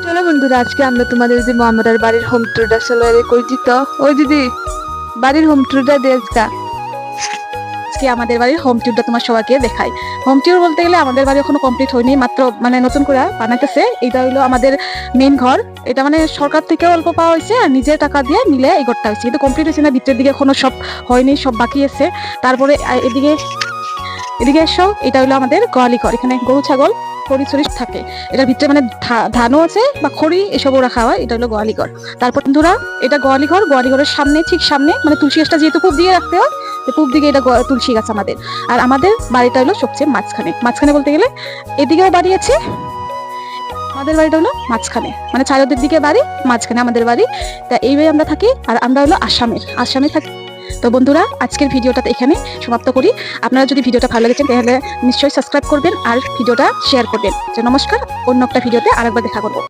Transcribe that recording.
চলো বন্ধুরা, আজকে আমরা তোমাদের যে মামার বাড়ির হোম ট্যুরটা চলে করে দিত। ওই দিদি, বাড়ির হোম ট্যুরটা দেখতা। আজকে আমাদের বাড়ির হোম ট্যুরটা তোমার সবাইকে দেখাই। হোম ট্যুর বলতে গেলে আমাদের বাড়ি এখনো কমপ্লিট হয়নি, মাত্র মানে নতুন করে বানাইতেছে। এটা হলো আমাদের মেইন ঘর। এটা মানে সরকার থেকে অল্প পাওয়া হয়েছে আর নিজের টাকা দিয়ে মিলে এই ঘরটা হয়েছে, কিন্তু কমপ্লিট হয়েছে না। ভিতরের দিকে এখনো সব হয়নি, সব বাকি আছে। তারপরে এদিকে এদিকে এসো, এটা হলো আমাদের গোয়ালি ঘর। এখানে গরু ছাগল খড়ি ছড়ি থাকে। এটার ভিতরে মানে ধানও আছে বা খড়ি এসবও রাখা হয়। এটা হলো গোয়ালি ঘর। তারপর বন্ধুরা, এটা গোয়ালি ঘর। গোয়ালি ঘরের সামনে, ঠিক সামনে মানে তুলসী গাছটা যেহেতু পূব দিয়ে রাখতে হয়, পূব দিকে এটা তুলসী গাছ আমাদের। আর আমাদের বাড়িটা হলো সবচেয়ে মাঝখানে। মাঝখানে বলতে গেলে এদিকেও বাড়ি আছে, আমাদের বাড়িটা হলো মাঝখানে, মানে ছায়াদের দিকে বাড়ি, মাঝখানে আমাদের বাড়ি। তা এইভাবে আমরা থাকি। আর আমরা হলো আসামে থাকি। তো বন্ধুরা, আজকের ভিডিওটা এখানে সমাপ্ত করি। আপনারা যদি ভিডিওটা ভালো লেগেছে তাহলে নিশ্চয়ই সাবস্ক্রাইব করবেন আর ভিডিওটা শেয়ার করবেন। নমস্কার, অন্য একটা ভিডিওতে আরেকবার দেখা করবো।